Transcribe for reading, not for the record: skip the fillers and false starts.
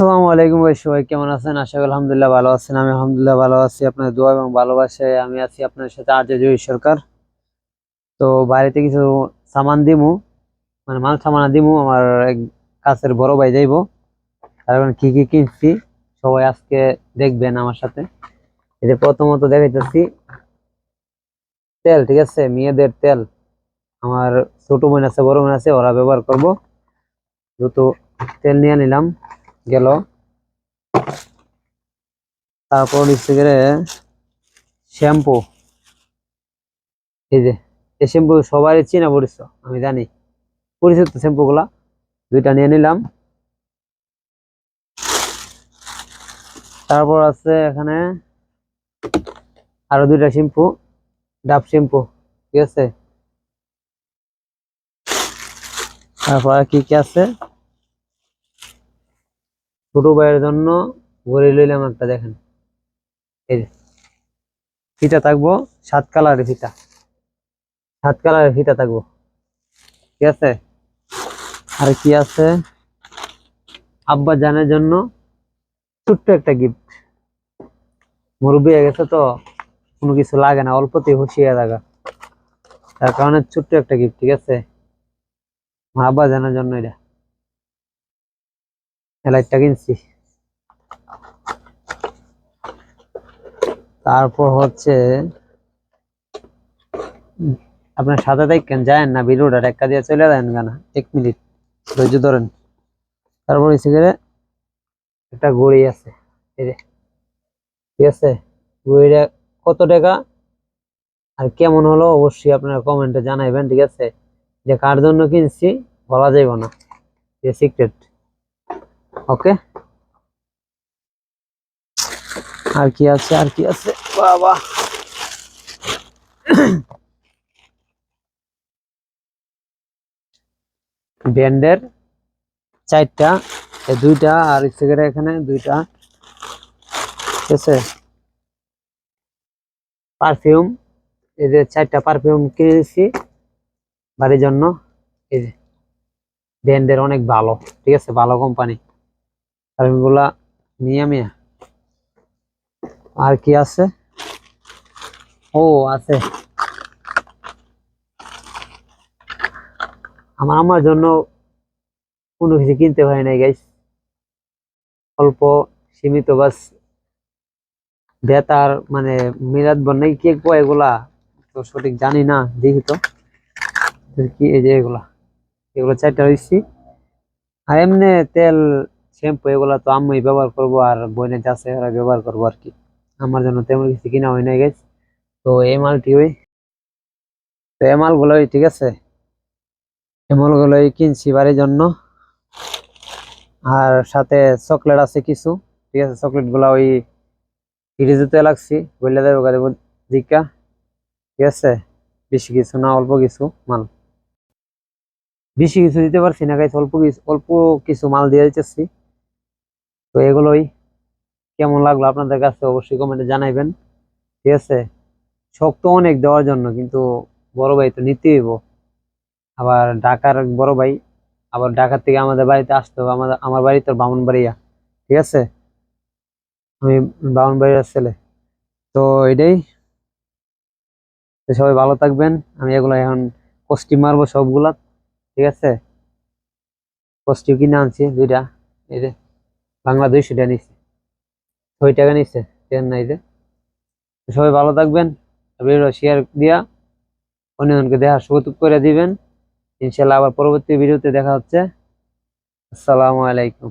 আসসালামু আলাইকুম ভাই, সবাই কেমন আছেন? আশা করি আলহামদুলিল্লাহ ভালো আছেন। আমি আলহামদুলিল্লাহ ভালো আছি, আপনার দোয়া এবং ভালোবাসায় আমি আছি আপনার সাথে। আর্য জয়ী সরকার। তো বাড়িতে কিছু সামান দিমু, মানে মাল সামান দিমু। আমার এক কাছের বড় ভাই যাইবো, কারণ কি কি কিনছি সবাই আজকে দেখবেন আমার সাথে। এই যে প্রথমত দেখাইতেছি তেল, ঠিক আছে, মেয়েদের তেল। আমার ছোট বোন আছে, বড় বোন আছে, ওরা ব্যবহার করব। দ্রুত তেল নিয়ে নিলাম গেল। তারপর হচ্ছে গেলে শ্যাম্পু। এই যে এই শ্যাম্পু সবারই চেনা পরিচিত, আমি জানি পরিচিত শ্যাম্পু গুলা। দুইটা নিয়ে নিলাম। তারপর আছে এখানে আরো দুইটা শ্যাম্পু, ডাব শ্যাম্পু, ঠিক আছে। তারপর আর কি কি আছে, ছোট ভাইয়ের জন্য ঘড়ি লইলাম একটা, দেখেন। এই যে ফিতা থাকবো, 7 কালারের ফিতা, 7 কালারের ফিতা থাকবো, ঠিক আছে। আর কি আছে, আব্বা জানের জন্য ছোট্ট একটা গিফট। মুরব্বী হয়ে গেছে তো, কোনো কিছু লাগে না, অল্পতেই খুশি হয়ে থাকা, তার কারণে ছোট্ট একটা গিফট, ঠিক আছে। আমার আব্বা জানার জন্য এটা লাইটটা কিনছি। তারপর হচ্ছে আপনার সাথে দেখেন যায় না, ভিডিওটা টেক্কা দিয়ে চলে যান কেন, 1 মিনিট ধৈর্য ধরেন। তারপর হচ্ছে গিয়ে একটা ঘড়ি আছে, এই যে, ঠিক আছে। ঘড়িটা কত টাকা আর কেমন হলো অবশ্যই আপনারা কমেন্টে জানাইবেন, ঠিক আছে। যে কার জন্য কিনছি বলা যাইব না, সিক্রেট। ওকে। আর কি আছে, আর কি আছে, বাবা, ব্যান্ডের 4টা, দুইটা, আর সিগারেট এখানে দুইটা, ঠিক আছে। পারফিউম, এই যে 4টা পারফিউম কিনেছি বাড়ির জন্য। এই যে ব্র্যান্ডের, অনেক ভালো, ঠিক আছে, ভালো কোম্পানি পারফিউম গুলা নিয়ে আমি। আর কি আছে, ও আছে আমার জন্য কোনো কিছু কিনতে পারি নাই গাইস, অল্প সীমিত বাস। বেতার মানে মিলাদ বন্যাই কেক এগুলা তো সঠিক জানি না, দেখি তো কি। এই যে এগুলা, এগুলো 4টা হয়েছি। আর এমনি তেল, শ্যাম্পু এগুলা তো আমি ব্যবহার করবো, আর বোনের আছে ওরা ব্যবহার করবো আর কি। আমার জন্য তেমন কিছু কিনা হয় নাই গেছে। তো এই মালটি ওই, তো এই মালগুলোই, ঠিক আছে, এই মালগুলোই কিনছি বাড়ির জন্য। আর সাথে চকলেট আছে কিছু, ঠিক আছে। চকলেট গুলা ওই ফ্রিজেতে লাগছি, বললে দেবো দেবো দিকা, ঠিক আছে। বেশি কিছু না, অল্প কিছু মাল, বেশি কিছু দিতে পারছি না গাইস, অল্প কিছু, অল্প কিছু মাল দিয়ে দিতেছি। তো এগুলোই কেমন লাগলো আপনাদের কাছে অবশ্যই কমেন্টে জানাইবেন, ঠিক আছে। শক্ত অনেক দেওয়ার জন্য, কিন্তু বড় ভাই তো নিতেই হইব। আবার ঢাকার বড় ভাই, আবার ঢাকার থেকে আমাদের বাড়িতে আসতে হবে। আমার বাড়ি তো ব্রাহ্মণবাড়িয়া, ঠিক আছে। আমি ব্রাহ্মণবাড়িয়ার ছেলে। তো এটাই। তো সবাই ভালো থাকবেন। আমি এগুলো এখন কস্টিম মারবো সবগুলা, ঠিক আছে। কস্টিম কিনে আনছি দুইটা, এই যে বাংলা 200 টাকা নিচ্ছে, 6 টাকা নিচ্ছে, ট্রেন নাই যে। তো সবাই ভালো থাকবেন, ভিডিও শেয়ার দিয়া অন্যজনকে দেখার সুযোগ করে দিবেন। ইনশাল্লাহ আবার পরবর্তী ভিডিওতে দেখা হচ্ছে। আসসালামু আলাইকুম।